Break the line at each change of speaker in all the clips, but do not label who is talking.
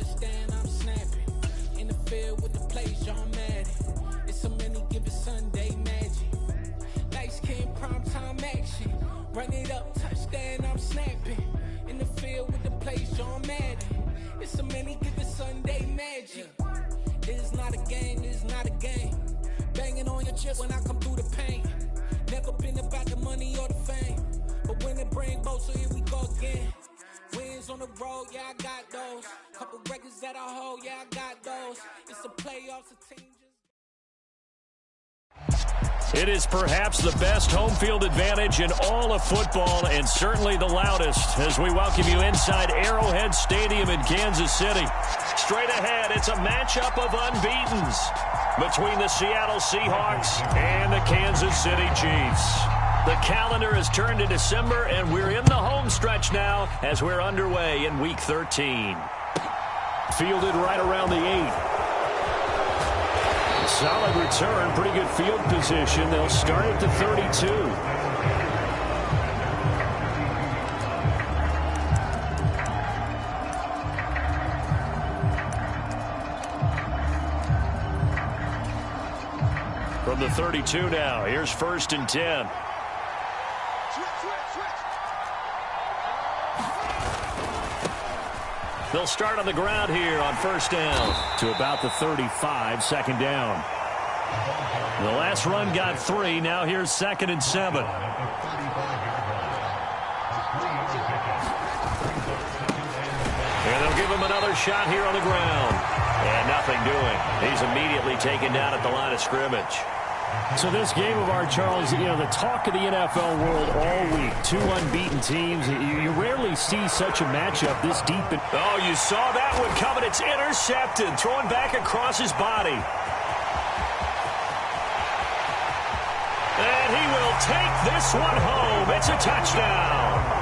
touchdown, I'm snapping. In the field with the plays, John Madden. It's so many given Sunday magic. Light skin, primetime action. Run it up, touchdown, I'm snapping. In the field with the plays, John Madden. It's so many given Sunday magic. It is not a game, it is not a game. Banging on your chip when I come through the pain. Never been about the money or the fame. But when it bring both, so here we go again. Wins on the road, yeah, I got those. Couple records that I hold, yeah, I got those. It's the playoffs, a team just...
It is perhaps the best home field advantage in all of football, and certainly the loudest, as we welcome you inside Arrowhead Stadium in Kansas City. Straight ahead, it's a matchup of unbeatens between the Seattle Seahawks and the Kansas City Chiefs. The calendar has turned to December, and we're in the home stretch now as we're underway in Week 13. Fielded right around the 8. Solid return, pretty good field position. They'll start at the 32. From the 32 now, here's 1st and 10. They'll start on the ground here on 1st down to about the 35, 2nd down. The last run got 3. Now here's 2nd and 7. And they'll give him another shot here on the ground. And nothing doing. He's immediately taken down at the line of scrimmage. So this game of ours, Charles, you know, the talk of the NFL world all week. 2 unbeaten teams. You rarely see such a matchup this deep. Oh, you saw that one coming. It's intercepted. Throwing back across his body. And he will take this one home. It's a touchdown.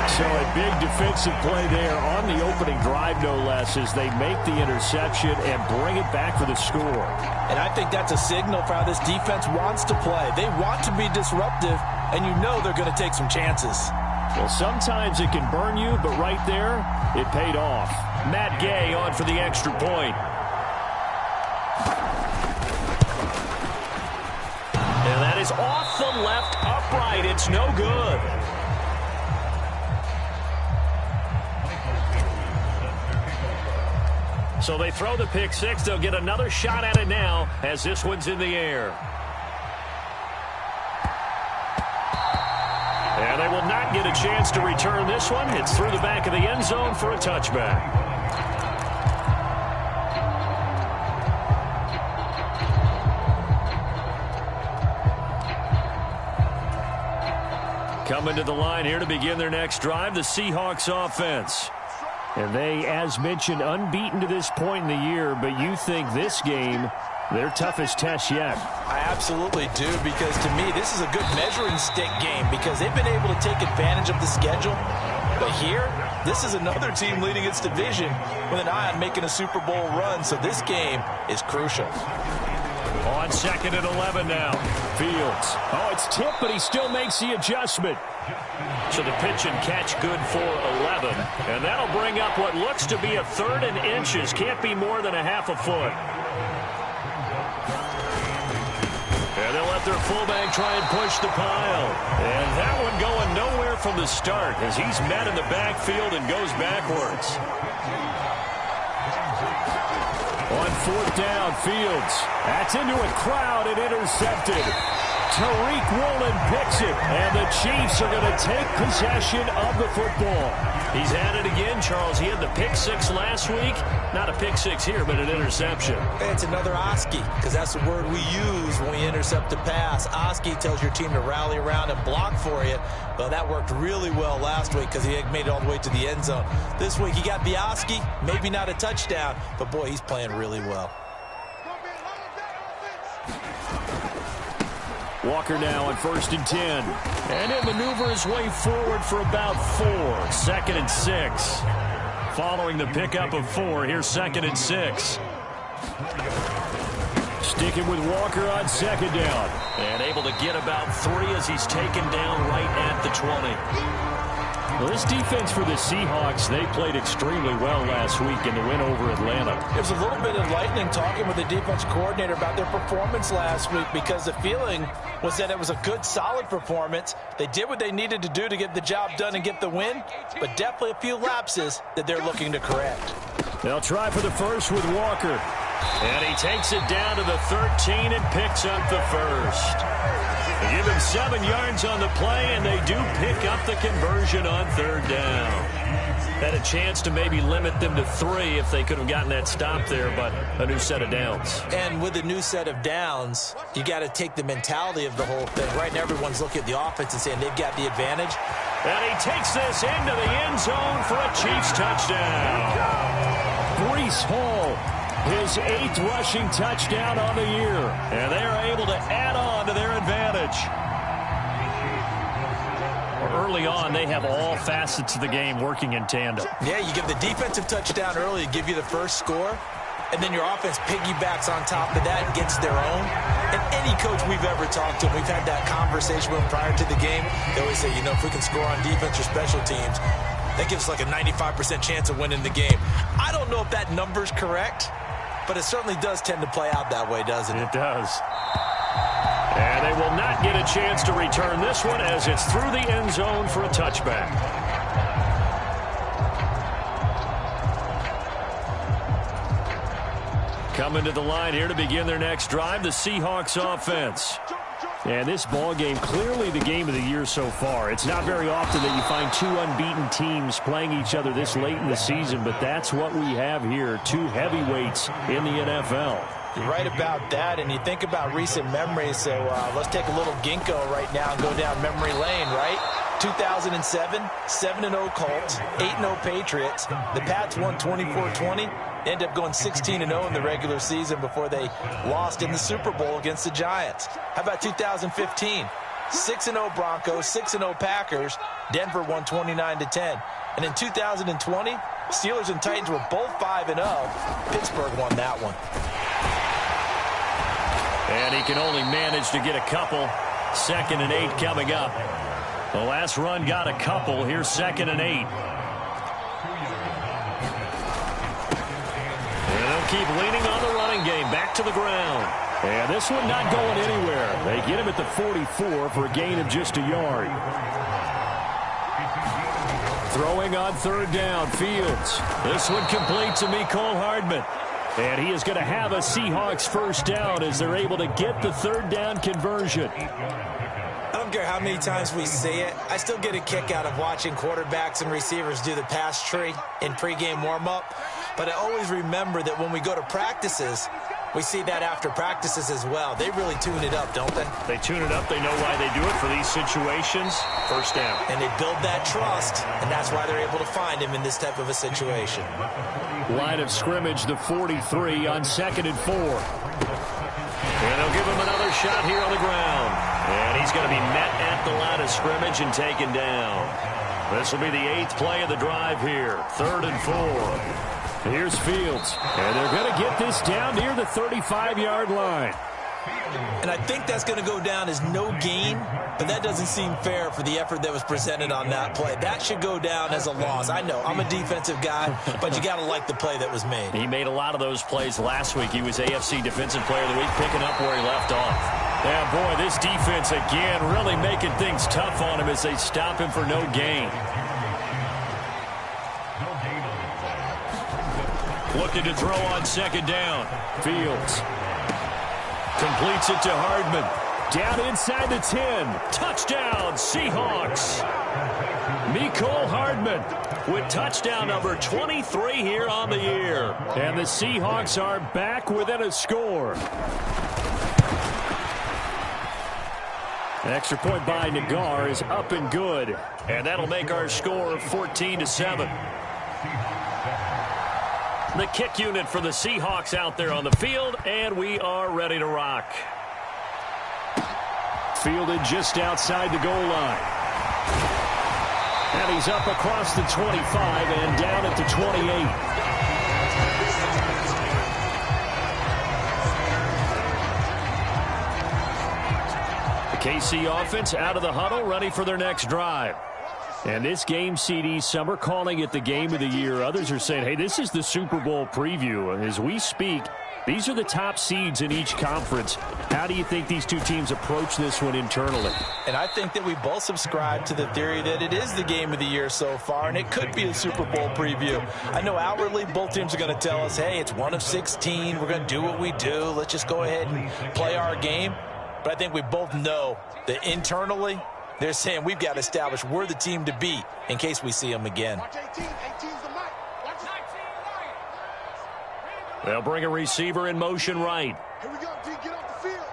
So a big defensive play there on the opening drive, no less, as they make the interception and bring it back for the score.
And I think that's a signal for how this defense wants to play. They want to be disruptive, and you know they're going to take some chances.
Well, sometimes it can burn you, but right there, it paid off. Matt Gay on for the extra point. And that is off the left upright. It's no good. So they throw the pick 6. They'll get another shot at it now as this one's in the air. And they will not get a chance to return this one. It's through the back of the end zone for a touchback. Coming to the line here to begin their next drive, the Seahawks offense. And they, as mentioned, unbeaten to this point in the year, but you think this game, their toughest test yet.
I absolutely do, because to me, this is a good measuring stick game because they've been able to take advantage of the schedule. But here, this is another team leading its division with an eye on making a Super Bowl run, so this game is crucial.
On 2nd and 11 now. Fields. Oh, it's tipped, but he still makes the adjustment. So the pitch and catch good for 11. And that'll bring up what looks to be a 3rd and inches. Can't be more than a half a foot. And they'll let their fullback try and push the pile. And that one going nowhere from the start as he's met in the backfield and goes backwards. On 4th down, Fields. That's into a crowd and intercepted. Tariq Woolen picks it, and the Chiefs are going to take possession of the football. He's at it again, Charles. He had the pick 6 last week. Not a pick 6 here, but an interception.
It's another Oski, because that's the word we use when we intercept a pass. Oski tells your team to rally around and block for you. Well, that worked really well last week because he made it all the way to the end zone. This week he got the Oski, maybe not a touchdown, but boy, he's playing really well.
Walker now on 1st and 10. And he'll maneuver his way forward for about 4. 2nd and 6. Following the pickup of 4, here's 2nd and 6. Sticking with Walker on 2nd down. And able to get about 3 as he's taken down right at the 20. Well, this defense for the Seahawks, they played extremely well last week in the win over Atlanta.
It was a little bit enlightening talking with the defense coordinator about their performance last week, because the feeling was that it was a good, solid performance. They did what they needed to do to get the job done and get the win, but definitely a few lapses that they're looking to correct.
They'll try for the first with Walker. And he takes it down to the 13 and picks up the first. They give him 7 yards on the play, and they do pick up the conversion on third down. Had a chance to maybe limit them to 3 if they could have gotten that stop there, but a new set of downs.
And with a new set of downs, you got to take the mentality of the whole thing. Right now, everyone's looking at the offense and saying they've got the advantage.
And he takes this into the end zone for a Chiefs touchdown. Breece Hall, his 8th rushing touchdown on the year. And they are able to add on to their advantage. Early on, they have all facets of the game working in tandem.
Yeah, you give the defensive touchdown early to give you the first score, and then your offense piggybacks on top of that and gets their own. And any coach we've ever talked to, we've had that conversation with them prior to the game, they always say, you know, if we can score on defense or special teams, that gives us like a 95% chance of winning the game. I don't know if that number's correct, but it certainly does tend to play out that way, doesn't it?
It does. And they will not get a chance to return this one as it's through the end zone for a touchback. Coming to the line here to begin their next drive, the Seahawks offense. And this ball game, clearly the game of the year so far. It's not very often that you find 2 unbeaten teams playing each other this late in the season, but that's what we have here, 2 heavyweights in the NFL.
You're right about that, and you think about recent memories, so let's take a little ginkgo right now and go down memory lane, right? 2007, 7-0 Colts, 8-0 Patriots. The Pats won 24-20, ended up going 16-0 in the regular season before they lost in the Super Bowl against the Giants. How about 2015? 6-0 Broncos, 6-0 Packers. Denver won 29-10. And in 2020, Steelers and Titans were both 5-0. Pittsburgh won that one.
And he can only manage to get a couple. 2nd and 8 coming up. The last run got a couple. Here's 2nd and 8. And they'll keep leaning on the running game. Back to the ground. And this one not going anywhere. They get him at the 44 for a gain of just a yard. Throwing on third down, Fields. This one complete to Mecole Hardman. And he is going to have a Seahawks first down as they're able to get the third down conversion.
I don't care how many times we see it. I still get a kick out of watching quarterbacks and receivers do the pass tree in pregame warm-up. But I always remember that when we go to practices, we see that after practices as well. They really tune it up, don't they?
They tune it up. They know why they do it for these situations. First down.
And they build that trust, and that's why they're able to find him in this type of a situation.
Line of scrimmage, the 43 on 2nd and 4. And they'll give him another shot here on the ground. And he's going to be met at the line of scrimmage and taken down. This will be the 8th play of the drive here. 3rd and 4. Here's Fields. And they're going to get this down near the 35-yard line.
And I think that's going to go down as no gain, but that doesn't seem fair for the effort that was presented on that play. That should go down as a loss. I know, I'm a defensive guy, but you got to like the play that was made.
He made a lot of those plays last week. He was AFC Defensive Player of the Week, picking up where he left off. Yeah, boy, this defense, again, really making things tough on him as they stop him for no gain. Looking to throw on 2nd down. Fields completes it to Hardman. Down inside the 10. Touchdown, Seahawks. Mecole Hardman with touchdown number 23 here on the year. And the Seahawks are back within a score. An extra point by Nagar is up and good. And that'll make our score 14-7. The kick unit for the Seahawks out there on the field, and we are ready to rock. Fielded just outside the goal line. And he's up across the 25 and down at the 28. The KC offense out of the huddle, ready for their next drive. And this game, CD, some are calling it the game of the year. Others are saying, hey, this is the Super Bowl preview. As we speak, these are the top seeds in each conference. How do you think these two teams approach this one internally?
And I think that we both subscribe to the theory that it is the game of the year so far, and it could be a Super Bowl preview. I know outwardly both teams are going to tell us, hey, it's 1 of 16. We're going to do what we do. Let's just go ahead and play our game. But I think we both know that internally, they're saying we've got to establish we're the team to beat in case we see them again.
They'll bring a receiver in motion right.
Here we go, D. Get off the field.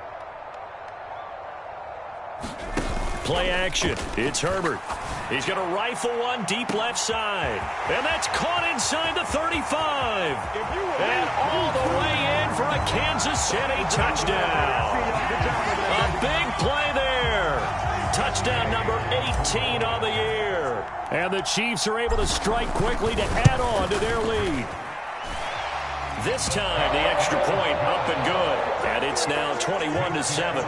Play action. It's Herbert. He's going to rifle one deep left side. And that's caught inside the 35. And all the way in for a Kansas City touchdown. A big play there. Touchdown number 18 on the year. And the Chiefs are able to strike quickly to add on to their lead. This time, the extra point up and good. And it's now 21-7.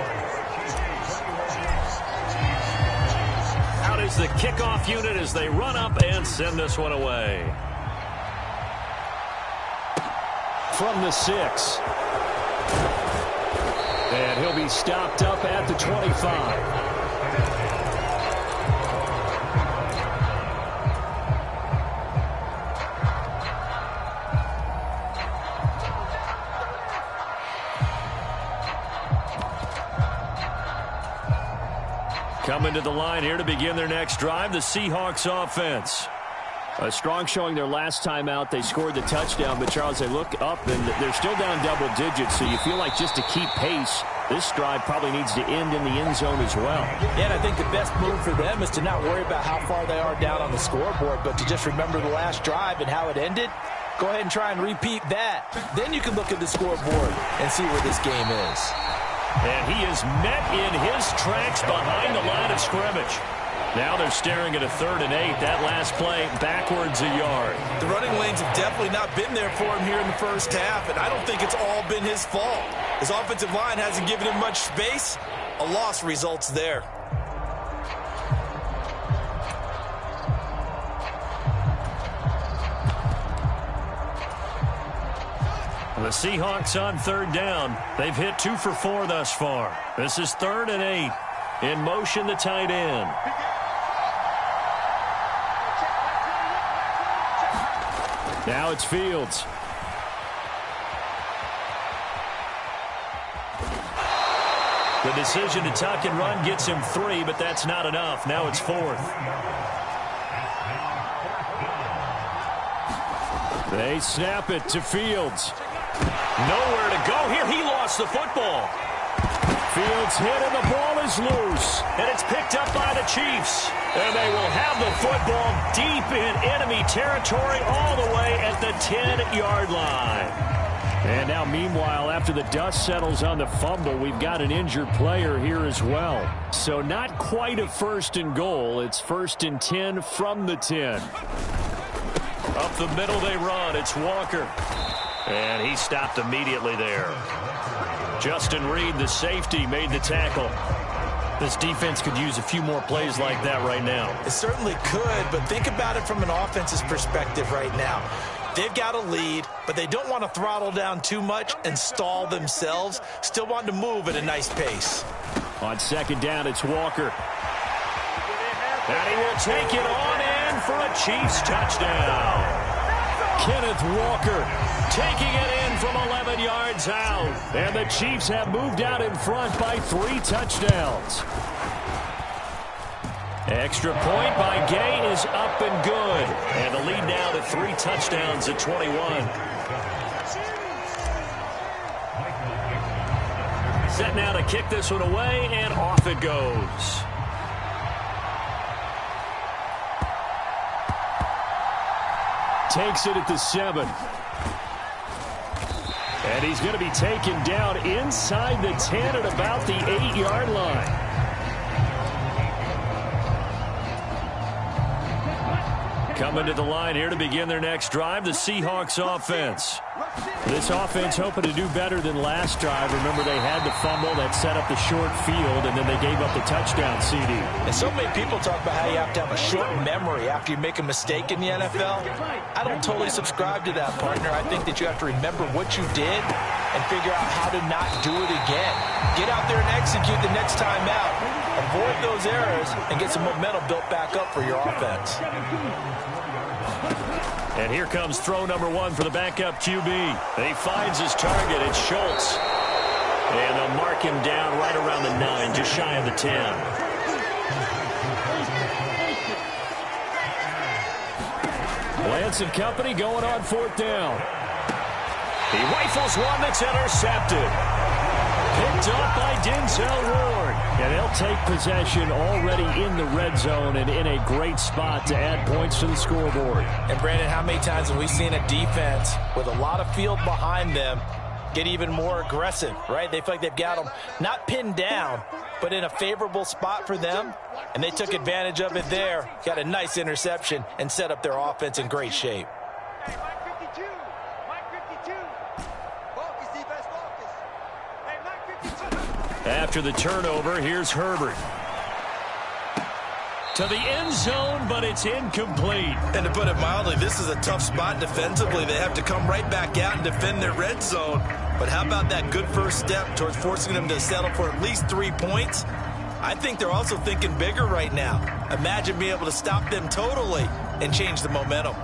Out is the kickoff unit as they run up and send this one away. From the 6. And he'll be stopped up at the 25. Coming to the line here to begin their next drive, the Seahawks offense. A strong showing their last time out. They scored the touchdown, but Charles, they look up and they're still down double digits, so you feel like just to keep pace, this drive probably needs to end in the end zone as well.
Yeah, and I think the best move for them is to not worry about how far they are down on the scoreboard, but to just remember the last drive and how it ended. Go ahead and try and repeat that. Then you can look at the scoreboard and see where this game is.
And he is met in his tracks behind the line of scrimmage. Now they're staring at a 3rd and 8. That last play backwards a yard.
The running lanes have definitely not been there for him here in the first half, and I don't think it's all been his fault. His offensive line hasn't given him much space. A loss results there.
The Seahawks on 3rd down. They've hit 2 for 4 thus far. This is 3rd and 8. In motion, the tight end. Now it's Fields. The decision to tuck and run gets him 3, but that's not enough. Now it's 4th. They snap it to Fields. Nowhere to go here. He lost the football. Fields hit and the ball is loose. And it's picked up by the Chiefs. And they will have the football deep in enemy territory all the way at the 10-yard line. And now, meanwhile, after the dust settles on the fumble, we've got an injured player here as well. So not quite a 1st and goal. It's 1st and 10 from the 10. Up the middle they run. It's Walker. And he stopped immediately there. Justin Reed, the safety, made the tackle. This defense could use a few more plays like that right now.
It certainly could, but think about it from an offense's perspective right now. They've got a lead, but they don't want to throttle down too much and stall themselves. Still want to move at a nice pace.
On 2nd down, it's Walker. And he will take it on in for a Chiefs touchdown. Kenneth Walker taking it in from 11 yards out. And the Chiefs have moved out in front by 3 touchdowns. Extra point by Gay is up and good. And the lead now to 3 touchdowns at 21. Set now to kick this one away, and off it goes. Takes it at the 7. And he's going to be taken down inside the 10 at about the 8-yard line. Coming to the line here to begin their next drive, the Seahawks offense. This offense hoping to do better than last drive. Remember, they had the fumble that set up the short field, and then they gave up the touchdown CD.
And so many people talk about how you have to have a short memory after you make a mistake in the NFL. I don't totally subscribe to that, partner. I think that you have to remember what you did and figure out how to not do it again. Get out there and execute the next time out. Avoid those errors and get some momentum built back up for your offense.
And here comes throw number 1 for the backup QB. He finds his target. It's Schultz. And they'll mark him down right around the 9, just shy of the 10. Lance and company going on 4th down. He rifles one that's intercepted. Picked up by Denzel Ward. And they'll take possession already in the red zone and in a great spot to add points to the scoreboard.
And, Brandon, how many times have we seen a defense with a lot of field behind them get even more aggressive, right? They feel like they've got them not pinned down, but in a favorable spot for them. And they took advantage of it there. Got a nice interception and set up their offense in great shape.
After the turnover, here's Herbert. To the end zone, but it's incomplete.
And to put it mildly, this is a tough spot defensively. They have to come right back out and defend their red zone. But how about that good first step towards forcing them to settle for at least 3 points? I think they're also thinking bigger right now. Imagine being able to stop them totally and change the momentum.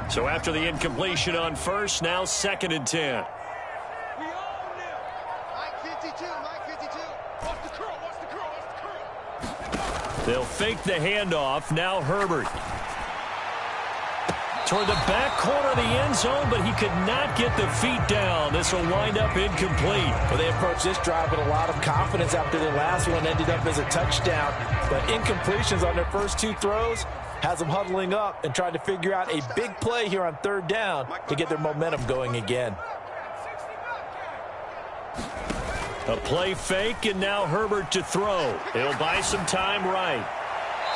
So after the incompletion on first, now 2nd and 10. They'll fake the handoff. Now Herbert. Toward the back corner of the end zone, but he could not get the feet down. This will wind up incomplete.
Well, they approached this drive with a lot of confidence after their last one ended up as a touchdown. But incompletions on their first 2 throws has them huddling up and trying to figure out a big play here on 3rd down to get their momentum going again.
A play fake, and now Herbert to throw. He'll buy some time right.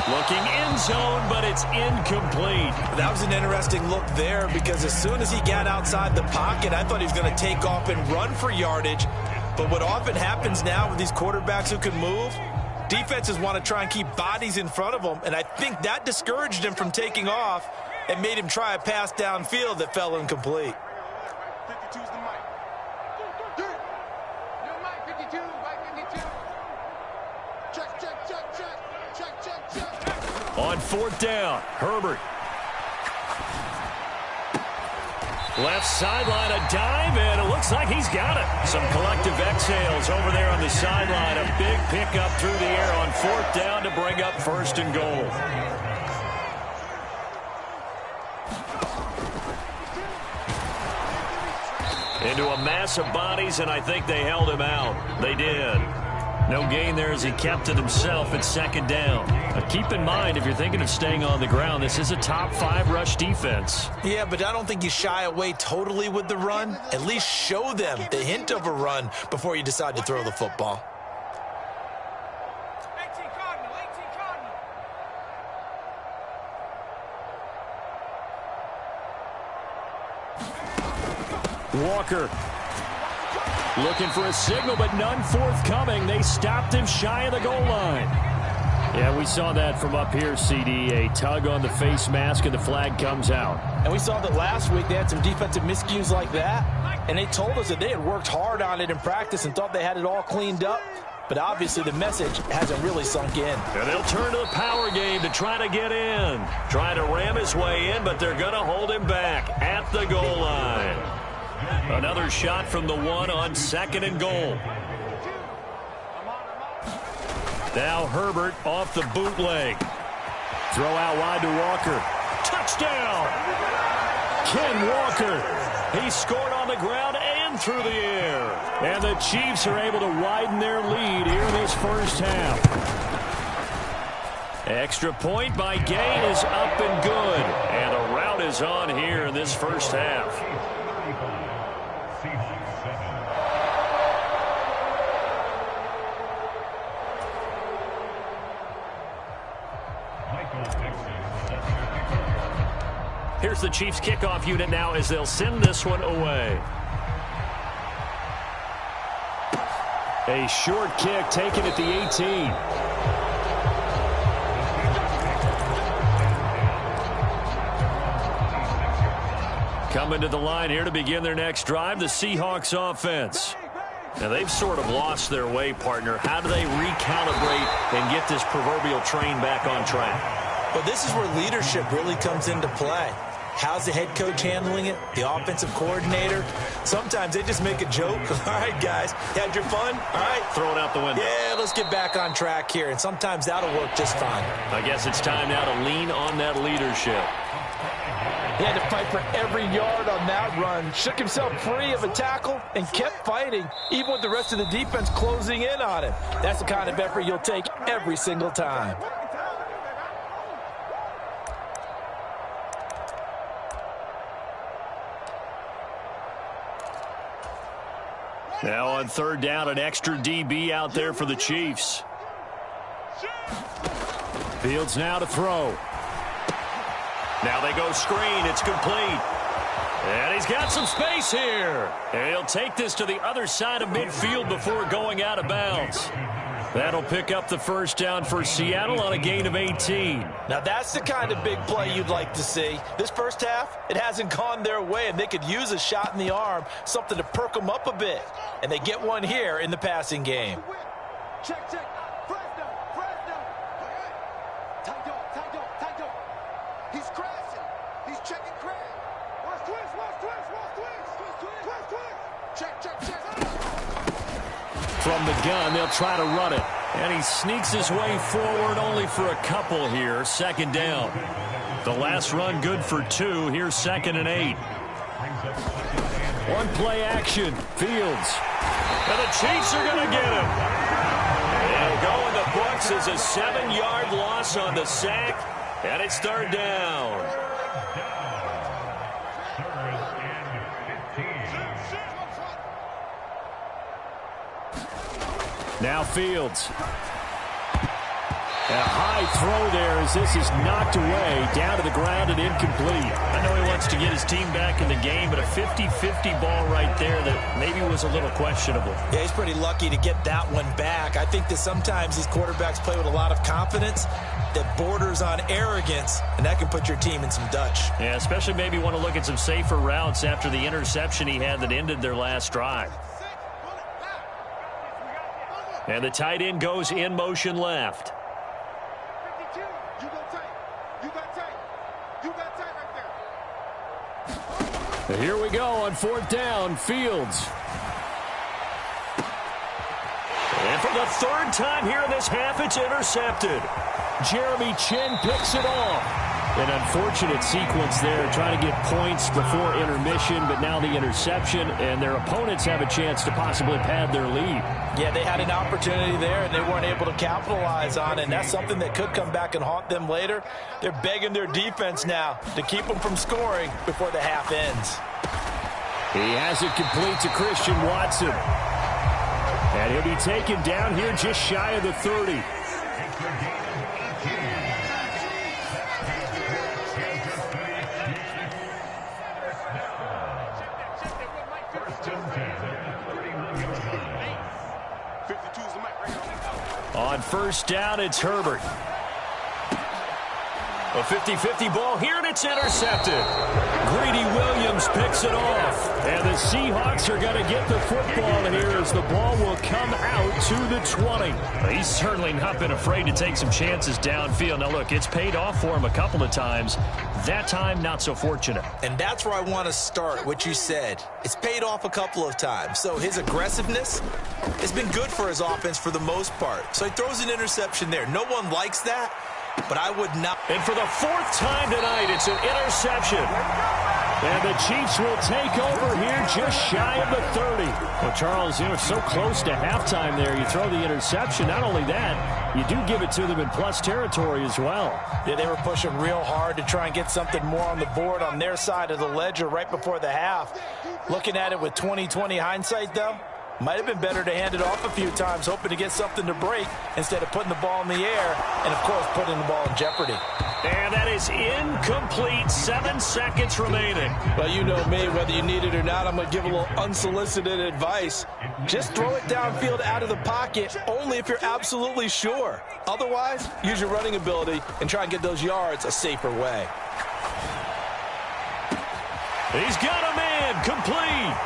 Looking end zone, but it's incomplete.
That was an interesting look there because as soon as he got outside the pocket, I thought he was going to take off and run for yardage. But what often happens now with these quarterbacks who can move, defenses want to try and keep bodies in front of them, and I think that discouraged him from taking off and made him try a pass downfield that fell incomplete.
On 4th down, Herbert. Left sideline, a dive, and it looks like he's got it. Some collective exhales over there on the sideline. A big pickup through the air on 4th down to bring up 1st and goal. Into a mass of bodies, and I think they held him out. They did. No gain there as he kept it himself at 2nd down. But keep in mind, if you're thinking of staying on the ground, this is a top 5 rush defense.
Yeah, but I don't think you shy away totally with the run. At least show them the hint of a run before you decide to throw the football.
Walker looking for a signal, but none forthcoming. They stopped him shy of the goal line. Yeah, we saw that from up here, CD. A tug on the face mask, and the flag comes out.
And we saw that last week they had some defensive miscues like that, and they told us that they had worked hard on it in practice and thought they had it all cleaned up. But obviously the message hasn't really sunk in.
And they'll turn to the power game to try to get in. Trying to ram his way in, but they're going to hold him back at the goal line. Another shot from the 1 on 2nd and goal. Now Herbert off the bootleg. Throw out wide to Walker. Touchdown! Ken Walker. He scored on the ground and through the air. And the Chiefs are able to widen their lead here in this first half. Extra point by Gay is up and good. And a rally timeout is on here in this first half. Here's the Chiefs kickoff unit now as they'll send this one away. A short kick taken at the 18. Coming to the line here to begin their next drive, the Seahawks offense. Now, they've sort of lost their way, partner. How do they recalibrate and get this proverbial train back on track?
Well, this is where leadership really comes into play. How's the head coach handling it? The offensive coordinator? Sometimes they just make a joke. All right, guys, had your fun? All right.
Throw it out the window.
Yeah, let's get back on track here, and sometimes that'll work just fine.
I guess it's time now to lean on that leadership.
He had to fight for every yard on that run. Shook himself free of a tackle and kept fighting, even with the rest of the defense closing in on him. That's the kind of effort you'll take every single time.
Now on third down, an extra DB out there for the Chiefs. Fields now to throw. Now they go screen. It's complete. And he's got some space here. And he'll take this to the other side of midfield before going out of bounds. That'll pick up the first down for Seattle on a gain of 18.
Now that's the kind of big play you'd like to see. This first half, it hasn't gone their way, and they could use a shot in the arm, something to perk them up a bit. And they get one here in the passing game.
Check. Fresno. Tight up. He's crashing. He's checking crash. Watch twist. Check.
From the gun, they'll try to run it. And he sneaks his way forward only for a couple here. Second down. The last run good for 2. Here's 2nd and 8. One play action. Fields. And the Chiefs are going to get him. It'll go in the books as a 7-yard loss on the sack. And it's third down. Now Fields. A high throw there as this is knocked away, down to the ground and incomplete. I know he wants to get his team back in the game, but a 50-50 ball right there that maybe was a little questionable.
Yeah, he's pretty lucky to get that one back. I think that sometimes these quarterbacks play with a lot of confidence that borders on arrogance, and that can put your team in some Dutch.
Yeah, especially maybe want to look at some safer routes after the interception he had that ended their last drive. And the tight end goes in motion left. Here we go on fourth down. Fields. And for the third time here in this half, it's intercepted. Jeremy Chin picks it off. An unfortunate sequence there, trying to get points before intermission, but now the interception, and their opponents have a chance to possibly pad their lead.
Yeah, they had an opportunity there, and they weren't able to capitalize on it, and that's something that could come back and haunt them later. They're begging their defense now to keep them from scoring before the half ends.
He has it complete to Christian Watson. And he'll be taken down here just shy of the 30. On first down, it's Herbert. A 50-50 ball here, and it's intercepted. Greedy Williams picks it off. And the Seahawks are going to get the football here as the ball will come out to the 20. He's certainly not been afraid to take some chances downfield. Now, look, it's paid off for him a couple of times. That time, not so fortunate.
And that's where I want to start, what you said. It's paid off a couple of times. So his aggressiveness has been good for his offense for the most part. So he throws an interception there. No one likes that, but I would not.
And for the fourth time tonight, it's an interception. And the Chiefs will take over here just shy of the 30. Well, Charles, so close to halftime there. You throw the interception. Not only that, you do give it to them in plus territory as well.
Yeah, they were pushing real hard to try and get something more on the board on their side of the ledger right before the half. Looking at it with 20/20 hindsight, though, might have been better to hand it off a few times, hoping to get something to break instead of putting the ball in the air and, of course, putting the ball in jeopardy.
And that is incomplete. 7 seconds remaining.
Well, you know me, whether you need it or not, I'm going to give a little unsolicited advice. Just throw it downfield out of the pocket, only if you're absolutely sure. Otherwise, use your running ability and try and get those yards a safer way.
He's got a man complete.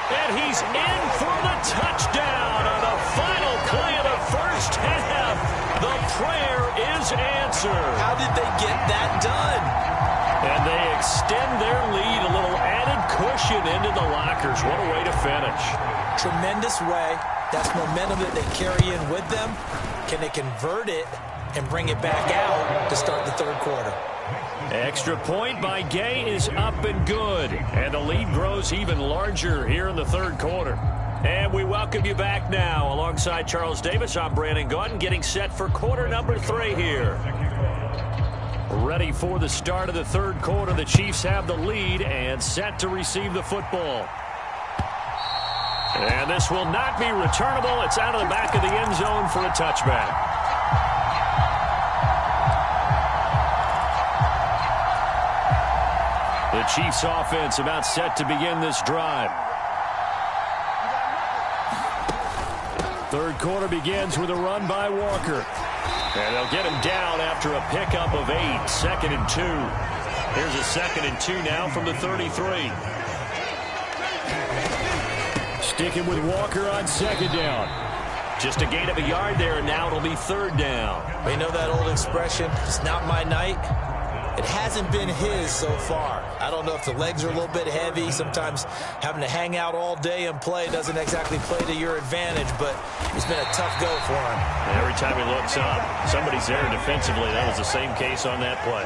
And he's in for the touchdown on the final play of the first half. The prayer is answered.
How did they get that done?
And they extend their lead, a little added cushion into the lockers. What a way to finish.
Tremendous way. That's momentum that they carry in with them. Can they convert it and bring it back out to start the third quarter?
Extra point by Gay is up and good. And the lead grows even larger here in the third quarter. And we welcome you back now. Alongside Charles Davis, I'm Brandon Gaudin, getting set for quarter number 3 here. Ready for the start of the third quarter. The Chiefs have the lead and set to receive the football. And this will not be returnable. It's out of the back of the end zone for a touchback. The Chiefs offense about set to begin this drive. Third quarter begins with a run by Walker. And they'll get him down after a pickup of 8. 2nd and 2. Here's a 2nd and 2 now from the 33. Sticking with Walker on 2nd down. Just a gain of a yard there, and now it'll be 3rd down.
We know that old expression, it's not my night. It hasn't been his so far. I don't know if the legs are a little bit heavy. Sometimes having to hang out all day and play doesn't exactly play to your advantage, but it's been a tough go for him.
And every time he looks up, somebody's there defensively. That was the same case on that play.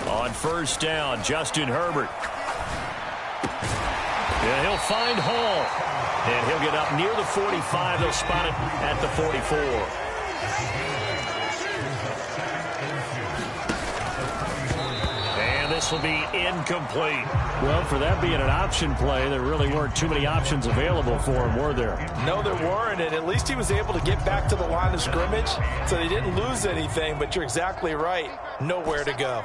On 1st down, Justin Herbert. Yeah, he'll find Hall. And he'll get up near the 45. They'll spot it at the 44. And this will be incomplete. Well, for that being an option play, there really weren't too many options available for him, were there?
No, there weren't, and at least he was able to get back to the line of scrimmage, so they didn't lose anything, but you're exactly right. Nowhere to go.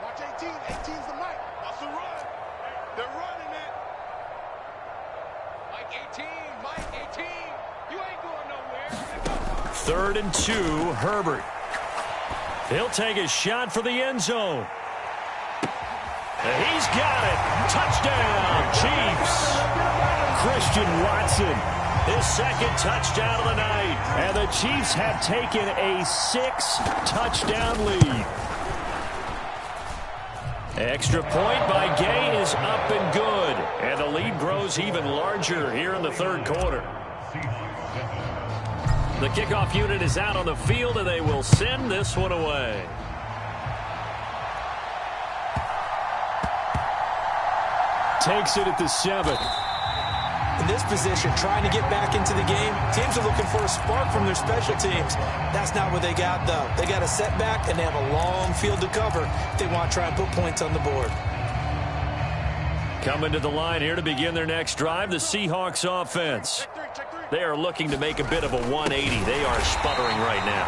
Watch 18. 18's the mic. That's the run. They're running it. Mike 18. Mike 18. You ain't going nowhere.
3rd and 2, Herbert. He'll take a shot for the end zone. And he's got it. Touchdown, Chiefs. Christian Watson, his 2nd touchdown of the night. And the Chiefs have taken a 6-touchdown lead. Extra point by Gay is up and good. And the lead grows even larger here in the third quarter. The kickoff unit is out on the field, and they will send this one away. Takes it at the 7.
In this position, trying to get back into the game, teams are looking for a spark from their special teams. That's not what they got, though. They got a setback, and they have a long field to cover if they want to try and put points on the board.
Coming to the line here to begin their next drive, the Seahawks offense. They are looking to make a bit of a 180. They are sputtering right now.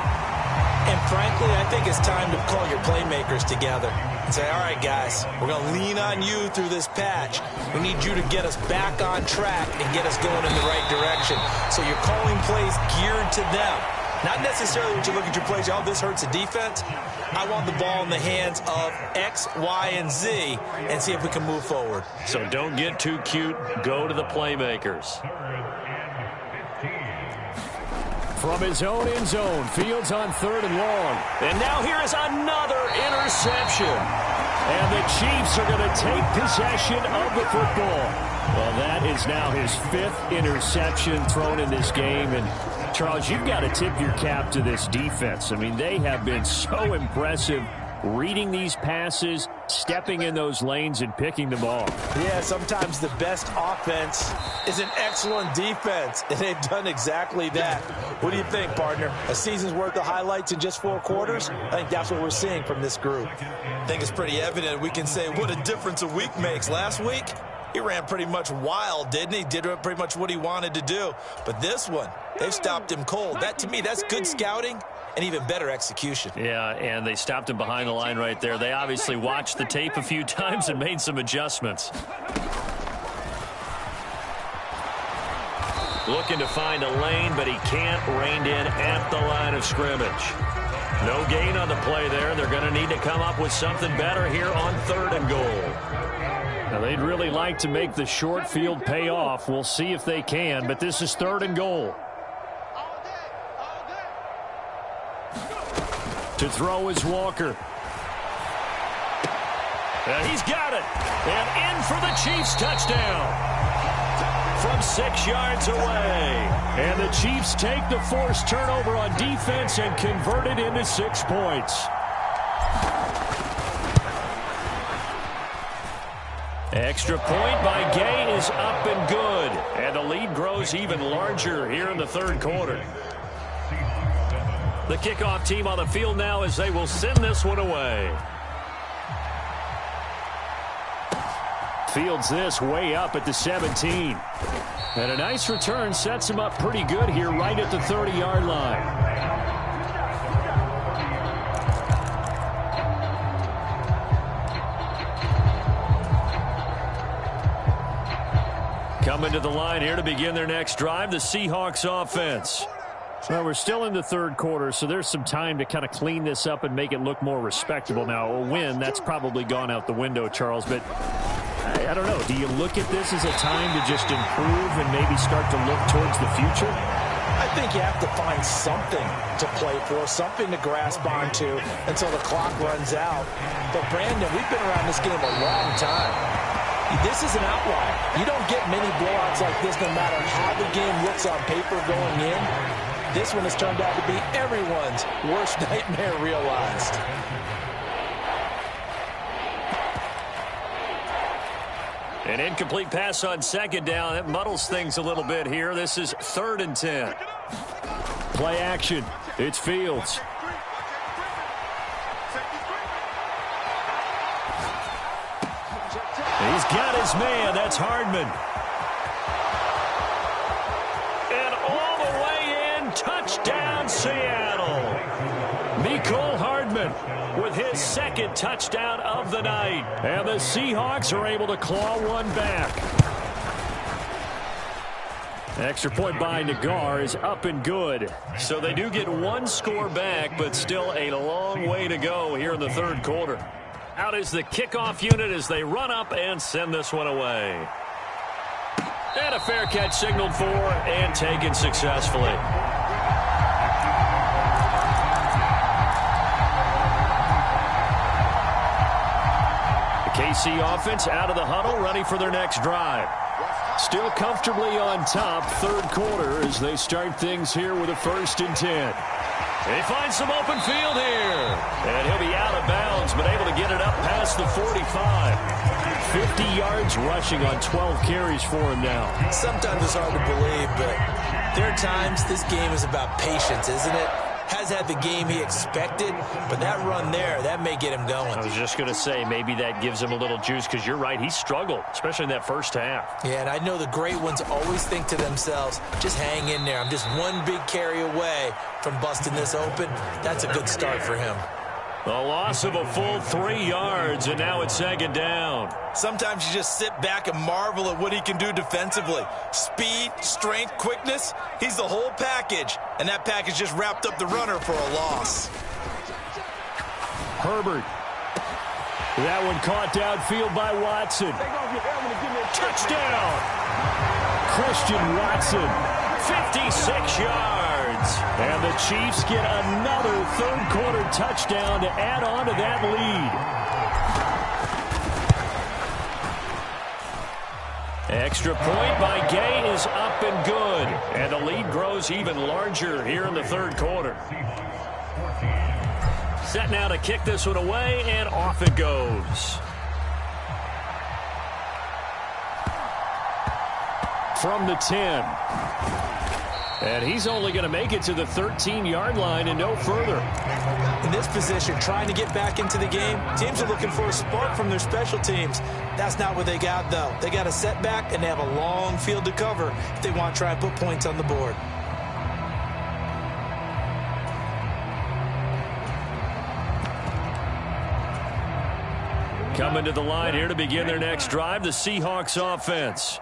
And frankly, I think it's time to call your playmakers together and say, all right, guys, we're going to lean on you through this patch. We need you to get us back on track and get us going in the right direction. So you're calling plays geared to them. Not necessarily when you look at your plays, oh, this hurts the defense. I want the ball in the hands of X, Y, and Z and see if we can move forward.
So don't get too cute. Go to the playmakers. From his own end zone, Fields on 3rd and long. And now here is another interception. And the Chiefs are going to take possession of the football. Well, that is now his 5th interception thrown in this game. And, Charles, you've got to tip your cap to this defense. I mean, they have been so impressive reading these passes, stepping in those lanes, and picking them off.
Yeah, sometimes the best offense is an excellent defense, and they've done exactly that. What do you think, partner? A season's worth of highlights in just 4 quarters? I think that's what we're seeing from this group. I think it's pretty evident. We can say what a difference a week makes. Last week, he ran pretty much wild, didn't he? Did pretty much what he wanted to do. But this one, they've stopped him cold. That, to me, that's good scouting and even better execution.
Yeah, and they stopped him behind the line right there. They obviously watched the tape a few times and made some adjustments. Looking to find a lane, but he can't. Reined in at the line of scrimmage. No gain on the play there. They're going to need to come up with something better here on 3rd and goal. Now, they'd really like to make the short field pay off. We'll see if they can, but this is 3rd and goal. To throw is Walker. And he's got it. And in for the Chiefs touchdown. From 6 yards away. And the Chiefs take the forced turnover on defense and convert it into 6 points. Extra point by Gay is up and good. And the lead grows even larger here in the 3rd quarter. The kickoff team on the field now as they will send this one away. Fields this way up at the 17. And a nice return sets him up pretty good here right at the 30-yard line. Coming to the line here to begin their next drive, the Seahawks offense. Well, we're still in the 3rd quarter, so there's some time to kind of clean this up and make it look more respectable. Now, a win, that's probably gone out the window, Charles, but I don't know. Do you look at this as a time to just improve and maybe start to look towards the future?
I think you have to find something to play for, something to grasp onto until the clock runs out. But, Brandon, we've been around this game a long time. This is an outlier. You don't get many blowouts like this no matter how the game looks on paper going in. This one has turned out to be everyone's worst nightmare realized.
An incomplete pass on 2nd down. That muddles things a little bit here. This is 3rd and 10. Play action. It's Fields. He's got his man. That's Hardman. And all the way in. Touchdown, Seattle. Mecole Hardman with his 2nd touchdown of the night. And the Seahawks are able to claw one back. Extra point by Nagar is up and good. So they do get 1 score back, but still a long way to go here in the 3rd quarter. Out is the kickoff unit as they run up and send this one away. And a fair catch signaled for and taken successfully. The KC offense out of the huddle, ready for their next drive. Still comfortably on top, 3rd quarter as they start things here with a 1st and 10. They find some open field here. And he'll be out of bounds, but able to get it up past the 45. 50 yards rushing on 12 carries for him now.
Sometimes it's hard to believe, but there are times this game is about patience, isn't it? Has had the game he expected, but that run there, that may get him going.
I was just going to say, maybe that gives him a little juice, because you're right, he struggled, especially in that 1st half.
Yeah, and I know the great ones always think to themselves, just hang in there. I'm just one big carry away from busting this open. That's a good start for him.
A loss of a full 3 yards, and now it's 2nd down.
Sometimes you just sit back and marvel at what he can do defensively. Speed, strength, quickness, he's the whole package. And that package just wrapped up the runner for a loss.
Herbert. That one caught downfield by Watson. Touchdown! Christian Watson, 56 yards. remains. And the Chiefs get another third-quarter touchdown to add on to that lead. Extra point by Gay is up and good. And the lead grows even larger here in the third quarter. Set now to kick this one away, and off it goes. From the 10. And he's only going to make it to the 13-yard line and no further.
In this position, trying to get back into the game, teams are looking for a spark from their special teams. That's not what they got, though. They got a setback, and they have a long field to cover if they want to try and put points on the board.
Coming to the line here to begin their next drive, the Seahawks offense.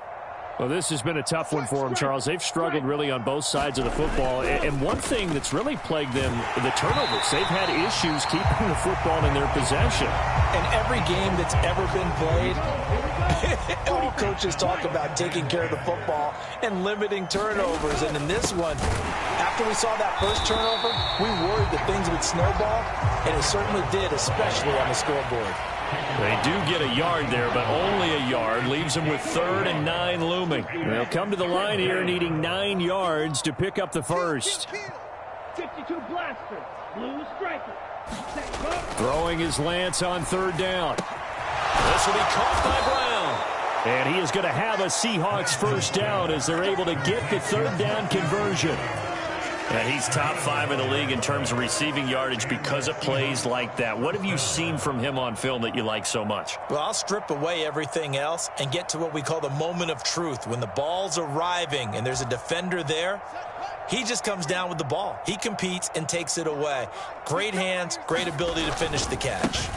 Well, this has been a tough one for them, Charles. They've struggled really on both sides of the football. And one thing that's really plagued them, the turnovers. They've had issues keeping the football in their possession.
And every game that's ever been played, all coaches talk about taking care of the football and limiting turnovers. And in this one, after we saw that first turnover, we worried that things would snowball, and it certainly did, especially on the scoreboard.
They do get a yard there, but only a yard. Leaves them with 3rd and 9 looming. They'll come to the line here needing 9 yards to pick up the first.
52 blaster, blue striker.
Throwing his Lance on 3rd down. This will be caught by Brown. And he is going to have a Seahawks first down as they're able to get the 3rd down conversion. And he's top 5 in the league in terms of receiving yardage because of plays like that. What have you seen from him on film that you like so much?
Well, I'll strip away everything else and get to what we call the moment of truth. When the ball's arriving and there's a defender there, he just comes down with the ball. He competes and takes it away. Great hands, great ability to finish the catch.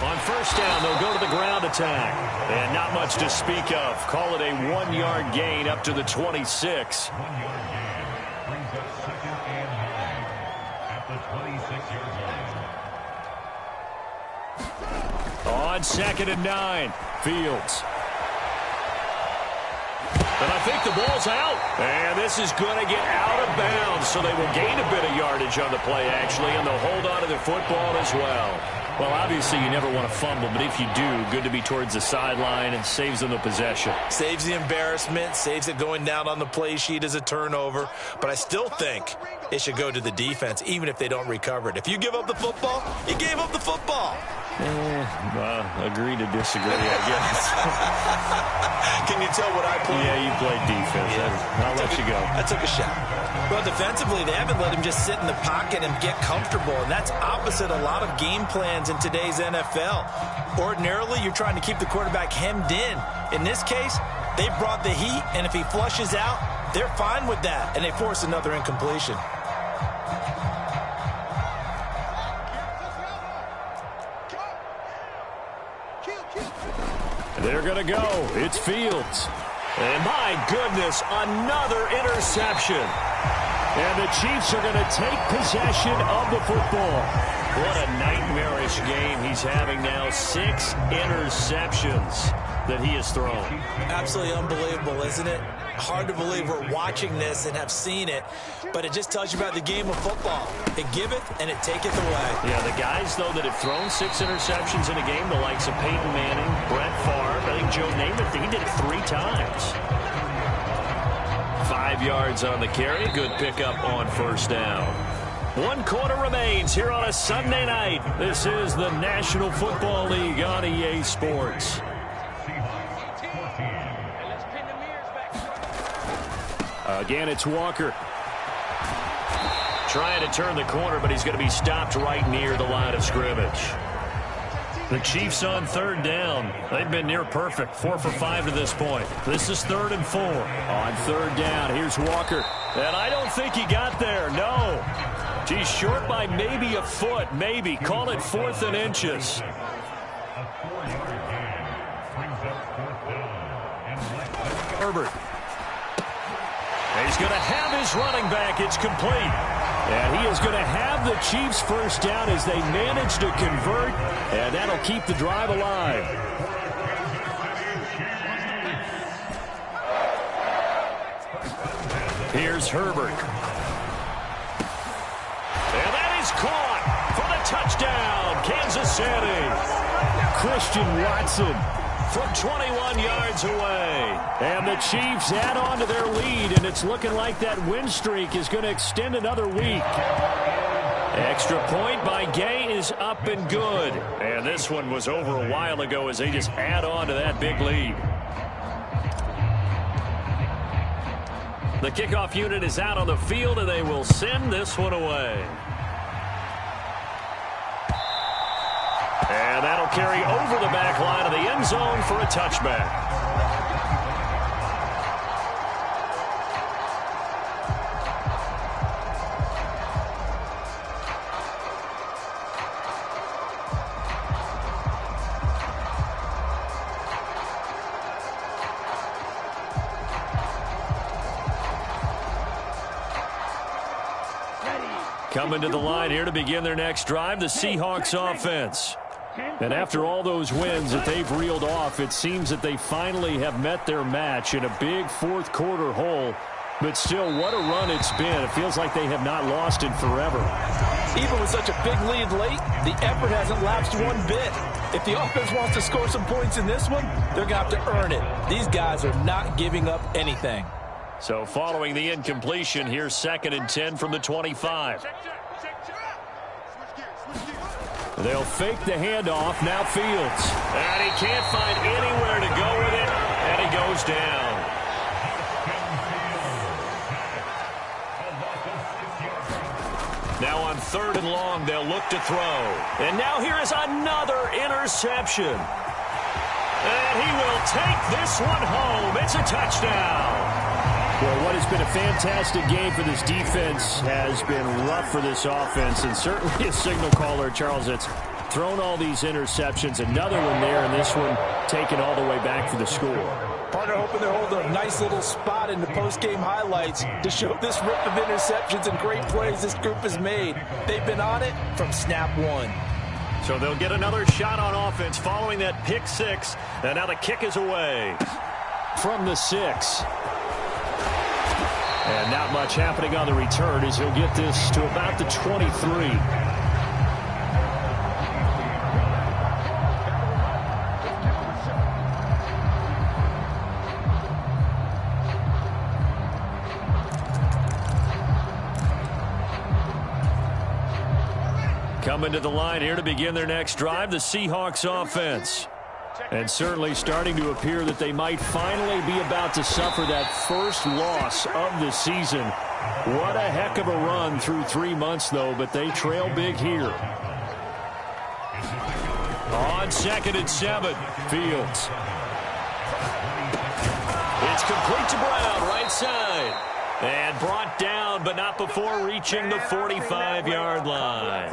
On first down, they'll go to the ground attack. And not much to speak of. Call it a 1-yard gain up to the 26. On 2nd and 9, Fields. And I think the ball's out. And this is going to get out of bounds, so they will gain a bit of yardage on the play, actually, and they'll hold on to the football as well. Well, obviously, you never want to fumble, but if you do, good to be towards the sideline. It saves them the possession.
Saves the embarrassment, saves it going down on the play sheet as a turnover. But I still think it should go to the defense, even if they don't recover it. If you give up the football, you gave up the football.
Agree to disagree, I guess.
Can you tell what I played?
Yeah, you played defense. Yeah. I'll let you go.
I took a shot. Well, defensively, they haven't let him just sit in the pocket and get comfortable, and that's opposite a lot of game plans in today's NFL. Ordinarily, you're trying to keep the quarterback hemmed in. In this case, they brought the heat, and if he flushes out, they're fine with that, and they force another incompletion.
They're going to go. It's Fields. And my goodness, another interception. And the Chiefs are going to take possession of the football. What a nightmarish game he's having now. 6 interceptions that he has thrown.
Absolutely unbelievable, isn't it? Hard to believe we're watching this and have seen it, but it just tells you about the game of football. It giveth and it taketh away.
Yeah, the guys, though, that have thrown 6 interceptions in a game, the likes of Peyton Manning, Brett Favre, I think Joe Namath, he did it 3 times. 5 yards on the carry. Good pickup on first down. 1 quarter remains here on a Sunday night. This is the National Football League on EA Sports. Again, it's Walker. Trying to turn the corner, but he's going to be stopped right near the line of scrimmage. The Chiefs on 3rd down. They've been near perfect. 4 for 5 to this point. This is 3rd and 4. On 3rd down, here's Walker. And I don't think he got there. No. He's short by maybe a foot. Maybe. Call it 4th and inches. Herbert. He's going to have his running back. It's complete. And he is going to have the Chiefs first down as they manage to convert. And that'll keep the drive alive. Here's Herbert. is caught for the touchdown, Kansas City.
Christian Watson
from 21 yards away. And the Chiefs add on to their lead, and it's looking like that win streak is going to extend another week. Extra point by Gay is up and good. And this one was over a while ago as they just add on to that big lead. The kickoff unit is out on the field, and they will send this one away. And that'll carry over the back line of the end zone for a touchback. Coming to the line here to begin their next drive, the Seahawks offense. And after all those wins that they've reeled off, it seems that they finally have met their match in a big fourth quarter hole. But still, what a run it's been. It feels like they have not lost in forever.
Even with such a big lead late, the effort hasn't lapsed one bit. If the offense wants to score some points in this one, they're going to have to earn it. These guys are not giving up anything.
So following the incompletion, here's 2nd and 10 from the 25. They'll fake the handoff. Now Fields. And he can't find anywhere to go with it. And he goes down. Now on 3rd and long, they'll look to throw. And now here is another interception. And he will take this one home. It's a touchdown.
Well, what has been a fantastic game for this defense has been rough for this offense, and certainly a signal caller, Charles, that's thrown all these interceptions. Another one there, and this one taken all the way back for the score.
Partner hoping they're holding a nice little spot in the post-game highlights to show this rip of interceptions and great plays this group has made. They've been on it from snap one.
So they'll get another shot on offense following that pick six, and now the kick is away.
From the 6.
And not much happening on the return as he'll get this to about the 23. Coming to the line here to begin their next drive, the Seahawks offense. And certainly starting to appear that they might finally be about to suffer that first loss of the season. What a heck of a run through 3 months, though, but they trail big here. On 2nd and 7, Fields. It's complete to Brown, right side. And brought down, but not before reaching the 45-yard line.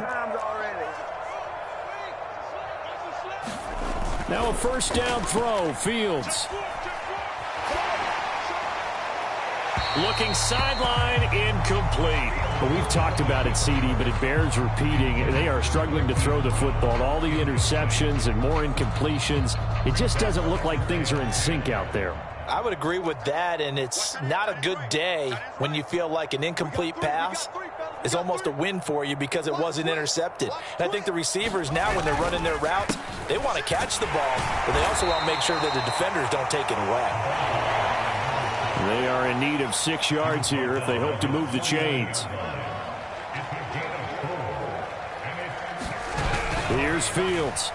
Now a first down throw, Fields.
Looking sideline, incomplete.
Well, we've talked about it, CD, but it bears repeating. They are struggling to throw the football. All the interceptions and more incompletions. It just doesn't look like things are in sync out there.
I would agree with that, and it's not a good day when you feel like an incomplete pass is almost a win for you because it wasn't intercepted. And I think the receivers now, when they're running their routes, they want to catch the ball, but they also want to make sure that the defenders don't take it away.
They are in need of 6 yards here if they hope to move the chains. Here's Fields.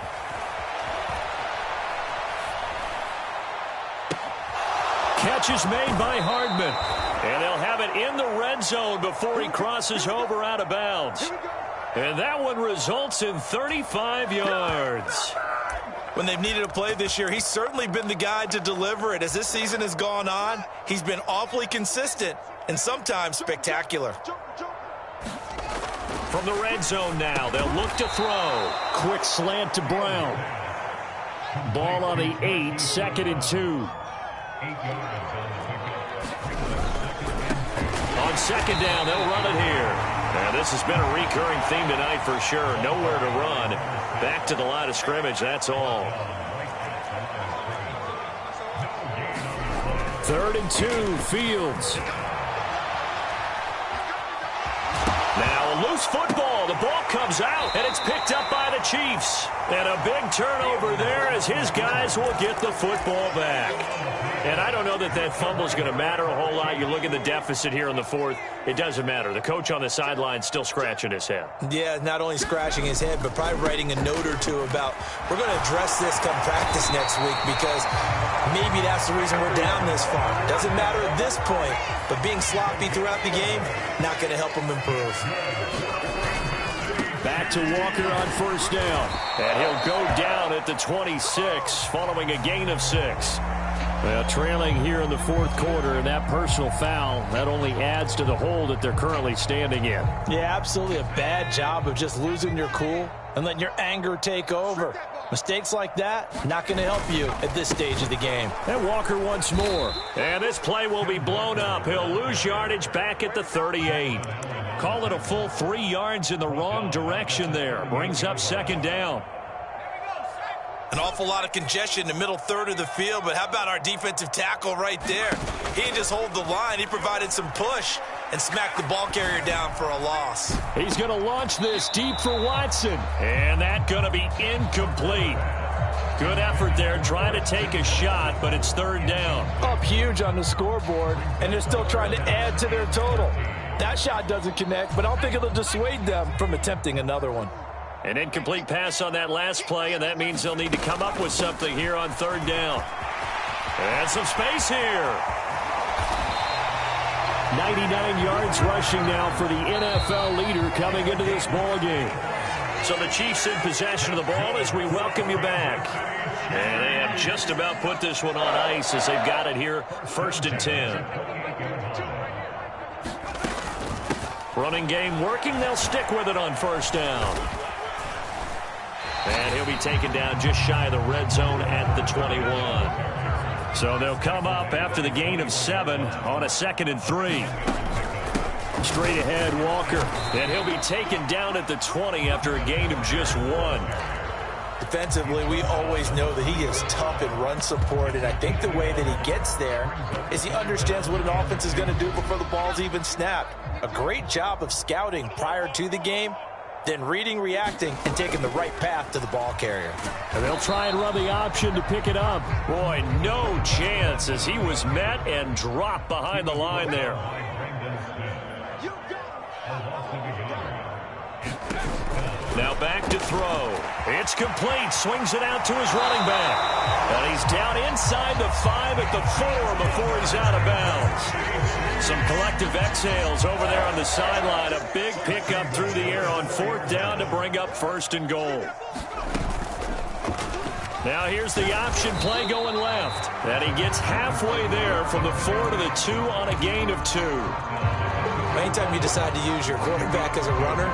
Catch is made by Hardman. And they'll have it in the red zone before he crosses over out of bounds. And that one results in 35 yards.
When they've needed a play this year, he's certainly been the guy to deliver it. As this season has gone on, he's been awfully consistent and sometimes spectacular.
From the red zone now, they'll look to throw.
Quick slant to Brown. Ball on the 8, 2nd and 2.
On 2nd down, they'll run it here. And this has been a recurring theme tonight for sure. Nowhere to run. Back to the line of scrimmage, that's all.
3rd and 2, Fields.
Now a loose football The ball comes out, and it's picked up by the Chiefs. And a big turnover there as his guys will get the football back. And I don't know that that fumble is going to matter a whole lot. You look at the deficit here in the fourth. It doesn't matter. The coach on the sideline still scratching his head.
Yeah, not only scratching his head, but probably writing a note or two about we're going to address this come practice next week because maybe that's the reason we're down this far. Doesn't matter at this point, but being sloppy throughout the game, not going to help them improve.
Back to Walker on first down.
And he'll go down at the 26 following a gain of 6.
Well, trailing here in the fourth quarter, and that personal foul, that only adds to the hole that they're currently standing in.
Yeah, absolutely a bad job of just losing your cool and letting your anger take over. Mistakes like that, not going to help you at this stage of the game.
And Walker once more.
And this play will be blown up. He'll lose yardage back at the 38. Call it a full 3 yards in the wrong direction there. Brings up second down.
An awful lot of congestion in the middle third of the field, but how about our defensive tackle right there? He didn't just hold the line. He provided some push and smacked the ball carrier down for a loss.
He's going to launch this deep for Watson.
And that's going to be incomplete. Good effort there, trying to take a shot, but it's third down.
Up huge on the scoreboard, and they're still trying to add to their total. That shot doesn't connect, but I don't think it'll dissuade them from attempting another one.
An incomplete pass on that last play, and that means they'll need to come up with something here on third down. And some space here.
99 yards rushing now for the NFL leader coming into this ball game.
So the Chiefs in possession of the ball as we welcome you back. And they have just about put this one on ice as they've got it here, 1st and 10. Running game working. They'll stick with it on first down. And he'll be taken down just shy of the red zone at the 21. So they'll come up after the gain of 7 on a 2nd and 3.
Straight ahead, Walker.
And he'll be taken down at the 20 after a gain of just 1.
Defensively, we always know that he is tough in run support, and I think the way that he gets there is he understands what an offense is going to do before the ball's even snapped. A great job of scouting prior to the game, then reading, reacting, and taking the right path to the ball carrier.
And they'll try and run the option to pick it up.
Boy, no chance as he was met and dropped behind the line there. Now back to throw. It's complete. Swings it out to his running back. And he's down inside the 5 at the 4 before he's out of bounds. Some collective exhales over there on the sideline. A big pickup through the air on 4th down to bring up 1st and goal. Now here's the option play going left. And he gets halfway there from the 4 to the 2 on a gain of 2.
Anytime you decide to use your quarterback as a runner,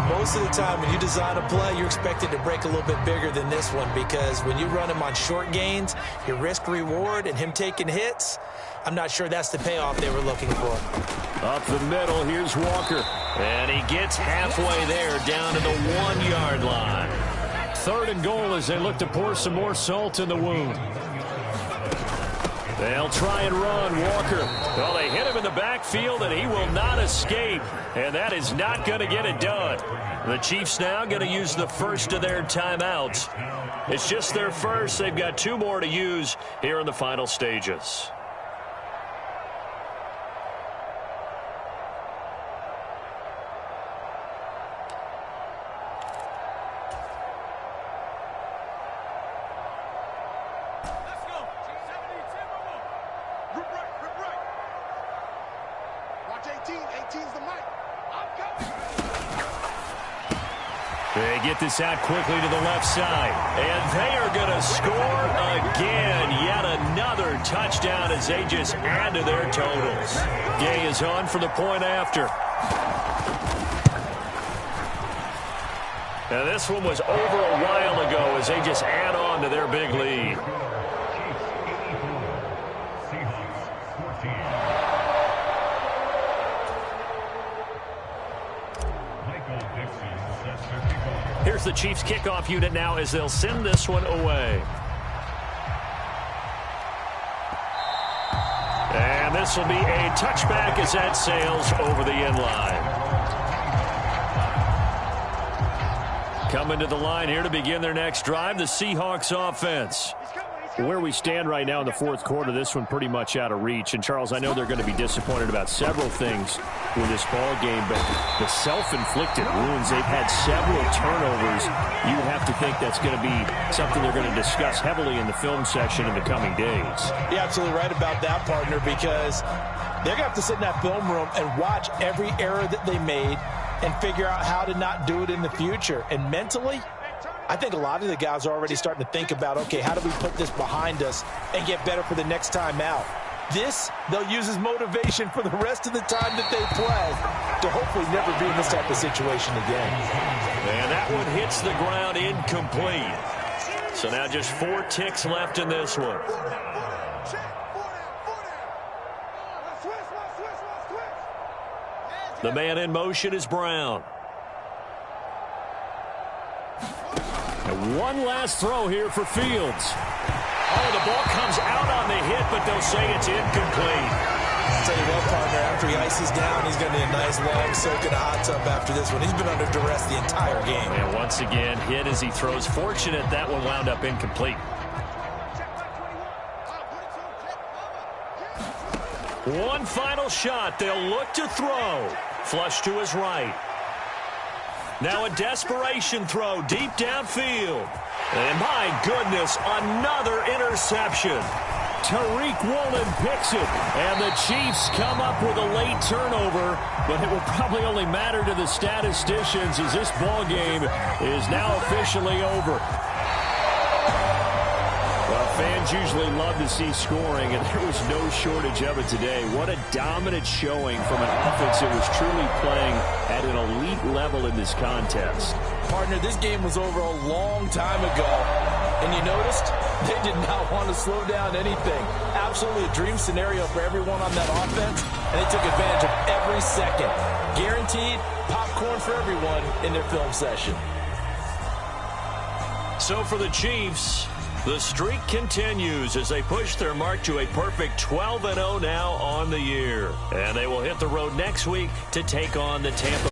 most of the time when you design a play, you're expected to break a little bit bigger than this one because when you run him on short gains, your risk-reward and him taking hits, I'm not sure that's the payoff they were looking for.
Up the middle, here's Walker.
And he gets halfway there down to the 1-yard line.
3rd and goal as they look to pour some more salt in the wound. They'll try and run Walker.
Well, they hit him in the backfield, and he will not escape. And that is not going to get it done. The Chiefs now going to use the first of their timeouts. It's just their first. They've got 2 more to use here in the final stages. They get this out quickly to the left side. And they are going to score again. Yet another touchdown as they just add to their totals. Gay is on for the point after. Now this one was over a while ago as they just add on to their big lead. Here's the Chiefs kickoff unit now as they'll send this one away. And this will be a touchback as that sails over the end line. Coming to the line here to begin their next drive, the Seahawks offense.
Where we stand right now in the fourth quarter, this one pretty much out of reach. And, Charles, I know they're going to be disappointed about several things with this ball game, but the self-inflicted wounds, they've had several turnovers. You have to think that's going to be something they're going to discuss heavily in the film section in the coming days.
You're absolutely right about that, partner, because they're going to have to sit in that film room and watch every error that they made and figure out how to not do it in the future. And mentally, I think a lot of the guys are already starting to think about, okay, how do we put this behind us and get better for the next time out? This, they'll use as motivation for the rest of the time that they play to hopefully never be in this type of situation again.
And that one hits the ground incomplete. So now just 4 ticks left in this one. The man in motion is Brown. And one last throw here for Fields. Oh, the ball comes out on the hit, but they'll say it's incomplete.
I'll tell you what, partner, after he ices down, he's going to need a nice long soak in a hot tub after this one. He's been under duress the entire game.
And once again, hit as he throws. Fortunate that one wound up incomplete. One final shot. They'll look to throw. Flush to his right. Now a desperation throw deep downfield. And my goodness, another interception. Tariq Woolen picks it. And the Chiefs come up with a late turnover. But it will probably only matter to the statisticians as this ball game is now officially over. Well, fans usually love to see scoring, and there was no shortage of it today. What a dominant showing from an offense that was truly playing at an elite level in this contest.
Partner, this game was over a long time ago, and you noticed they did not want to slow down anything. Absolutely a dream scenario for everyone on that offense, and they took advantage of every second. Guaranteed popcorn for everyone in their film session.
So for the Chiefs, the streak continues as they push their mark to a perfect 12-0 now on the year. And they will hit the road next week to take on the Tampa